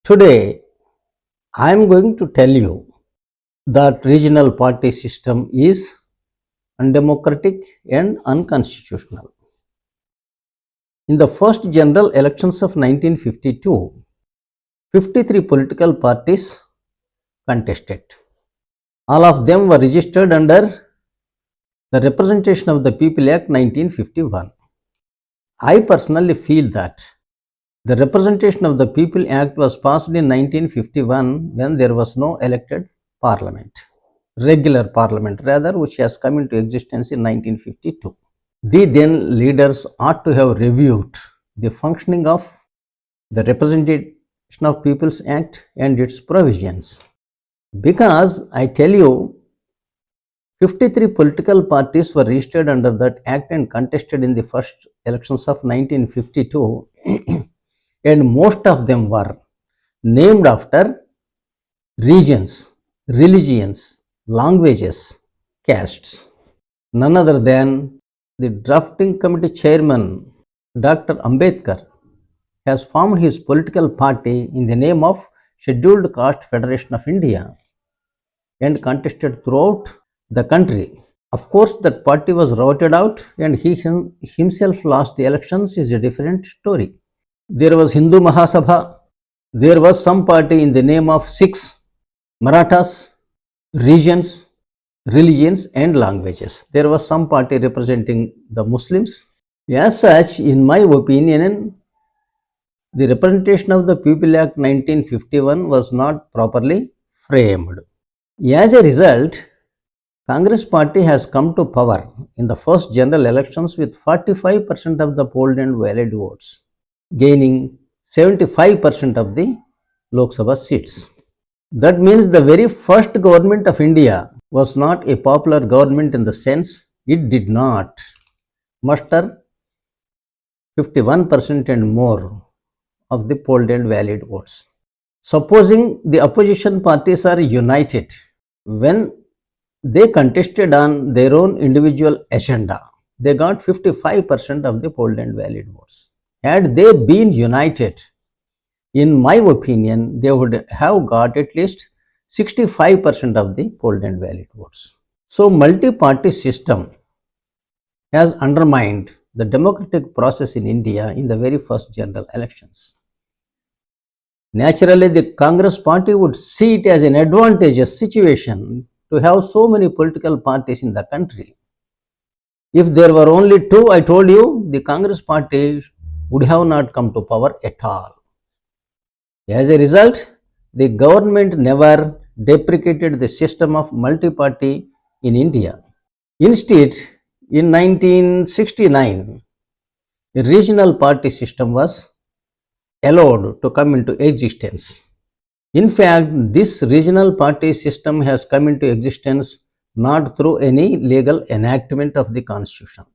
Today, I am going to tell you that regional party system is undemocratic and unconstitutional. In the first general elections of 1952, 53 political parties contested. All of them were registered under the Representation of the People Act 1951. I personally feel that the Representation of the People Act was passed in 1951 when there was no elected parliament, regular parliament rather, which has come into existence in 1952. The then leaders ought to have reviewed the functioning of the Representation of People's Act and its provisions. Because I tell you, 53 political parties were registered under that act and contested in the first elections of 1952. And most of them were named after regions, religions, languages, castes. None other than the drafting committee chairman, Dr. Ambedkar, has formed his political party in the name of Scheduled Caste Federation of India and contested throughout the country. Of course, that party was routed out and he himself lost the elections is a different story. There was Hindu Mahasabha. There was some party in the name of six Marathas, regions, religions and languages. There was some party representing the Muslims. As such, in my opinion, the Representation of the People Act 1951 was not properly framed. As a result, Congress party has come to power in the first general elections with 45% of the polled and valid votes, gaining 75% of the Lok Sabha seats. That means the very first government of India was not a popular government in the sense it did not muster 51% and more of the polled and valid votes. Supposing the opposition parties are united, when they contested on their own individual agenda, they got 55% of the polled and valid votes. Had they been united, in my opinion, they would have got at least 65% of the polled and valid votes. So, multi-party system has undermined the democratic process in India in the very first general elections. Naturally, the Congress party would see it as an advantageous situation to have so many political parties in the country. If there were only two, I told you, the Congress party would have not come to power at all. As a result, the government never deprecated the system of multi-party in India. Instead, in 1969, a regional party system was allowed to come into existence. In fact, this regional party system has come into existence not through any legal enactment of the constitution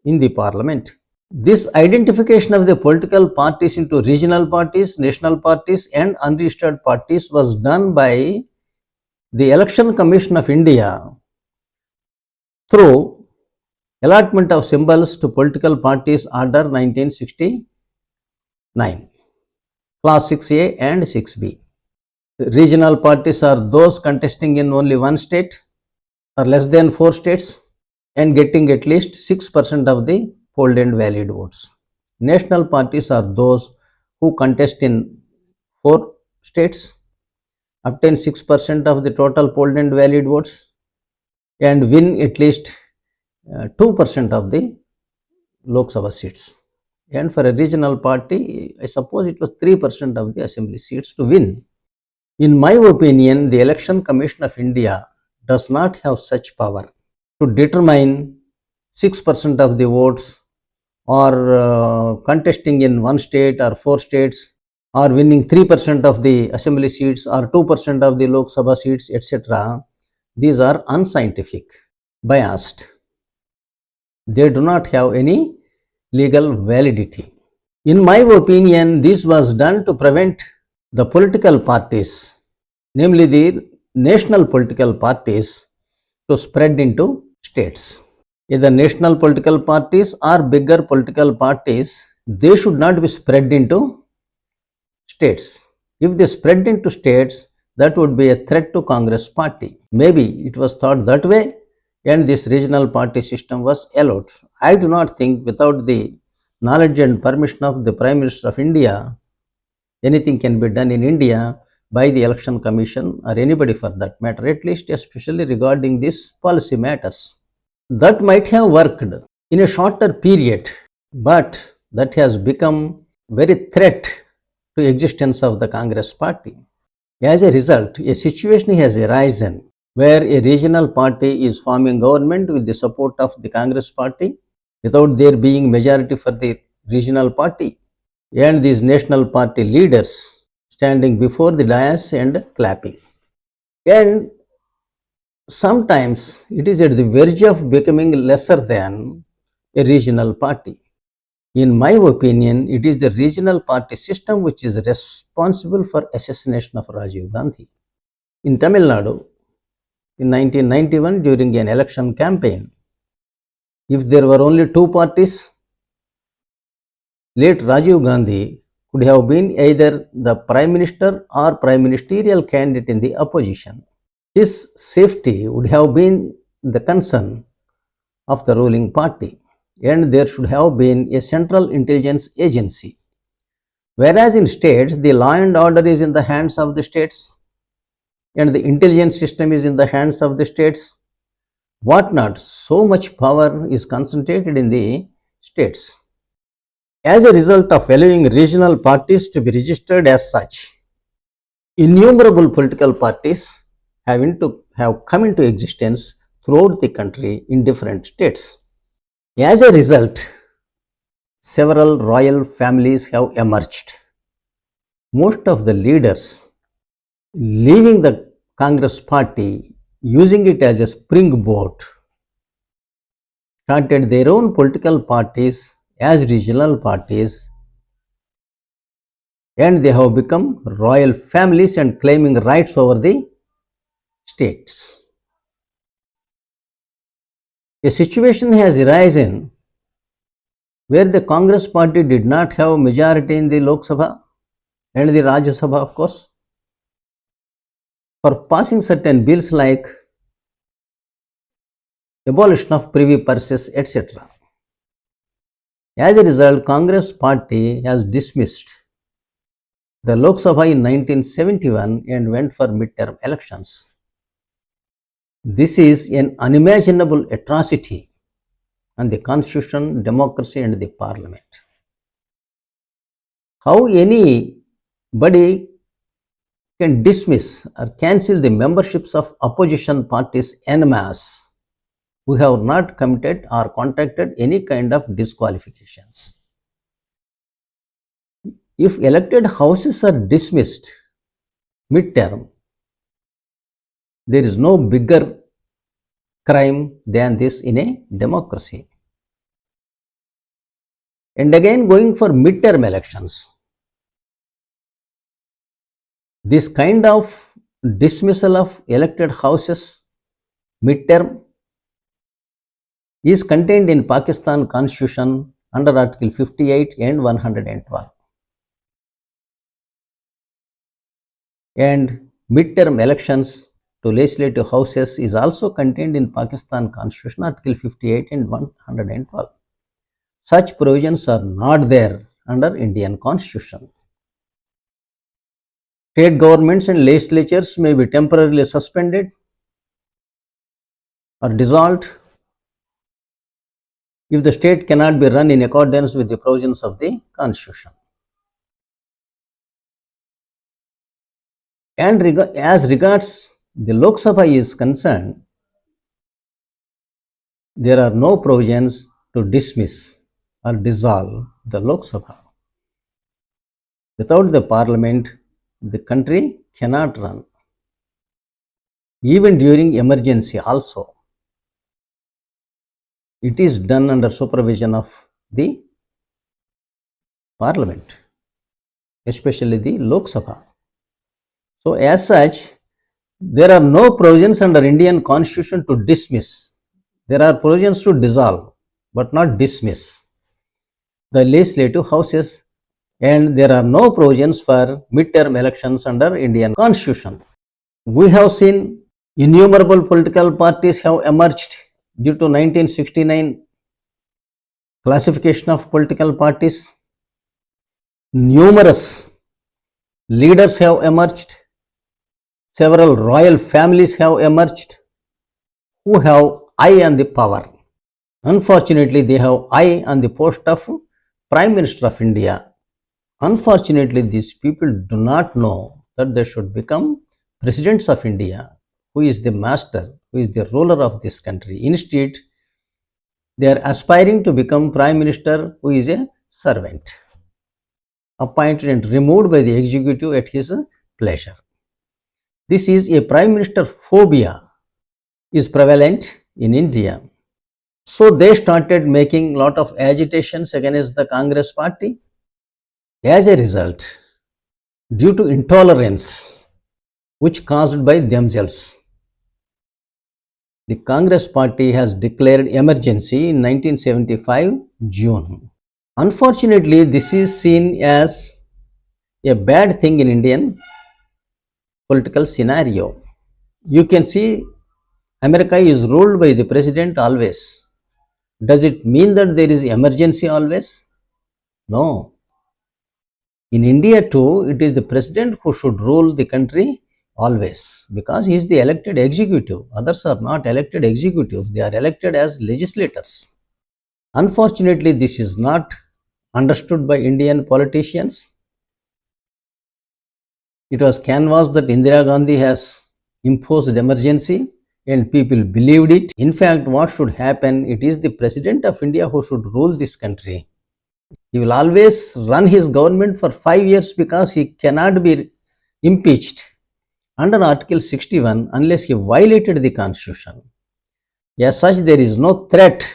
in the parliament. This identification of the political parties into regional parties, national parties and unregistered parties was done by the Election Commission of India through allotment of symbols to political parties Order 1969, Clause 6A and 6B. Regional parties are those contesting in only one state or less than 4 states and getting at least 6% of the polled and valid votes. National parties are those who contest in 4 states, obtain 6% of the total polled and valid votes and win at least 2% of the Lok Sabha seats. And for a regional party, I suppose it was 3% of the assembly seats to win. In my opinion, the Election Commission of India does not have such power to determine 6% of the votes or contesting in 1 state or 4 states or winning 3% of the assembly seats or 2% of the Lok Sabha seats, etc. These are unscientific, biased. They do not have any legal validity. In my opinion, this was done to prevent the political parties, namely the national political parties, to spread into states. Either national political parties or bigger political parties, they should not be spread into states. If they spread into states, that would be a threat to Congress party. Maybe it was thought that way and this regional party system was allowed. I do not think without the knowledge and permission of the Prime Minister of India, anything can be done in India by the Election Commission or anybody for that matter, at least especially regarding these policy matters. That might have worked in a shorter period, but that has become very threat to existence of the Congress party. As a result, a situation has arisen where a regional party is forming government with the support of the Congress party without there being majority for the regional party, and these national party leaders standing before the dais and clapping. And sometimes it is at the verge of becoming lesser than a regional party. In my opinion, it is the regional party system which is responsible for assassination of Rajiv Gandhi. In Tamil Nadu, in 1991, during an election campaign, if there were only two parties, late Rajiv Gandhi could have been either the Prime Minister or Prime Ministerial candidate in the opposition. His safety would have been the concern of the ruling party, and there should have been a central intelligence agency. Whereas in states, the law and order is in the hands of the states, and the intelligence system is in the hands of the states. What not? So much power is concentrated in the states. As a result of allowing regional parties to be registered as such, innumerable political parties have come into existence throughout the country in different states. As a result, several royal families have emerged. Most of the leaders leaving the Congress party, using it as a springboard, started their own political parties as regional parties, and they have become royal families and claiming rights over the states. A situation has arisen where the Congress party did not have majority in the Lok Sabha and the Rajya Sabha, of course, for passing certain bills like abolition of privy purses, etc. As a result, Congress party has dismissed the Lok Sabha in 1971 and went for mid-term elections. This is an unimaginable atrocity on the constitution, democracy and the parliament. How anybody can dismiss or cancel the memberships of opposition parties en masse who have not committed or contracted any kind of disqualifications? If elected houses are dismissed mid-term, there is no bigger crime than this in a democracy. And again, going for mid-term elections, this kind of dismissal of elected houses mid-term is contained in Pakistan Constitution under Article 58 and 112. And mid-term elections to legislative houses is also contained in Pakistan Constitution, Article 58 and 112. Such provisions are not there under Indian Constitution. State governments and legislatures may be temporarily suspended or dissolved if the state cannot be run in accordance with the provisions of the Constitution. And as regards the Lok Sabha is concerned, there are no provisions to dismiss or dissolve the Lok Sabha. Without the parliament, the country cannot run. Even during emergency also, it is done under supervision of the parliament, especially the Lok Sabha. So as such, there are no provisions under Indian Constitution to dismiss. There are provisions to dissolve, but not dismiss the legislative houses and there are no provisions for midterm elections under Indian Constitution. We have seen innumerable political parties have emerged due to 1969 classification of political parties. Numerous leaders have emerged, several royal families have emerged who have eye on the power. Unfortunately, they have eye on the post of Prime Minister of India. Unfortunately, these people do not know that they should become presidents of India, who is the master, who is the ruler of this country. Instead, they are aspiring to become Prime Minister, who is a servant, appointed and removed by the executive at his pleasure. This is a Prime Minister phobia is prevalent in India. So they started making lot of agitations against the Congress party. As a result, due to intolerance which caused by themselves, the Congress party has declared emergency in 1975 June. Unfortunately, this is seen as a bad thing in Indian political scenario. You can see America is ruled by the president always. Does it mean that there is emergency always? No. In India too, it is the president who should rule the country always because he is the elected executive. Others are not elected executives, they are elected as legislators. Unfortunately, this is not understood by Indian politicians. It was canvassed that Indira Gandhi has imposed emergency and people believed it. In fact, what should happen? It is the President of India who should rule this country. He will always run his government for 5 years because he cannot be impeached under Article 61 unless he violated the Constitution. As such, there is no threat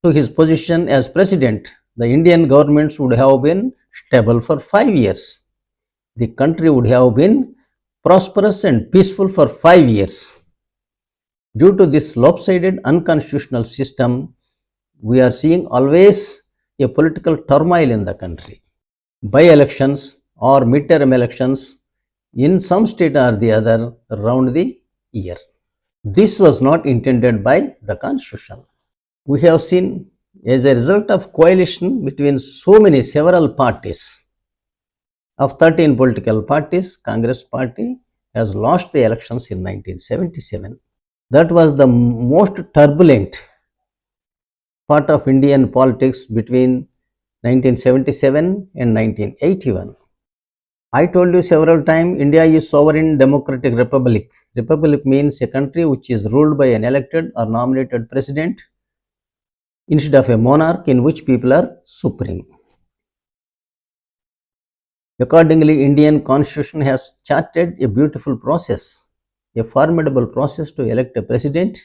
to his position as President. The Indian government would have been stable for 5 years. The country would have been prosperous and peaceful for 5 years. Due to this lopsided unconstitutional system, we are seeing always a political turmoil in the country. By-elections or midterm elections in some state or the other around the year. This was not intended by the Constitution. We have seen as a result of coalition between several parties, of 13 political parties, Congress party has lost the elections in 1977. That was the most turbulent part of Indian politics between 1977 and 1981. I told you several times, India is sovereign democratic republic. Republic means a country which is ruled by an elected or nominated president instead of a monarch in which people are supreme. Accordingly, Indian Constitution has charted a beautiful process, a formidable process to elect a president,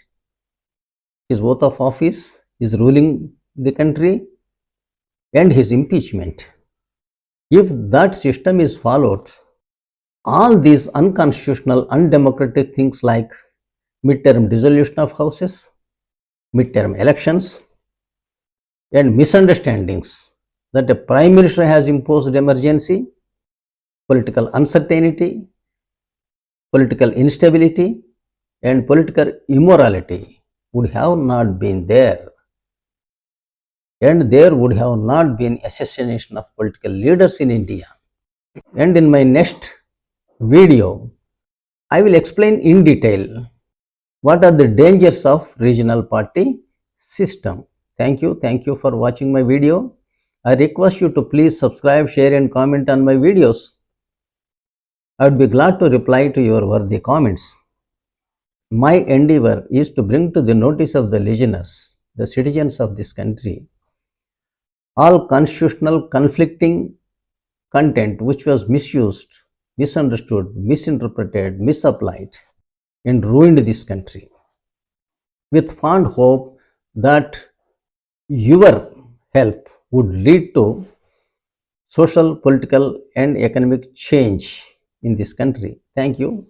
his oath of office, his ruling the country, and his impeachment. If that system is followed, all these unconstitutional, undemocratic things like midterm dissolution of houses, midterm elections, and misunderstandings that a prime minister has imposed emergency, political uncertainty, political instability, and political immorality would have not been there. And there would have not been assassination of political leaders in India. And in my next video, I will explain in detail what are the dangers of regional party system. Thank you. Thank you for watching my video. I request you to please subscribe, share and comment on my videos. I would be glad to reply to your worthy comments. My endeavor is to bring to the notice of the listeners, the citizens of this country, all constitutional conflicting content which was misused, misunderstood, misinterpreted, misapplied, and ruined this country. With fond hope that your help would lead to social, political, and economic change in this country. Thank you.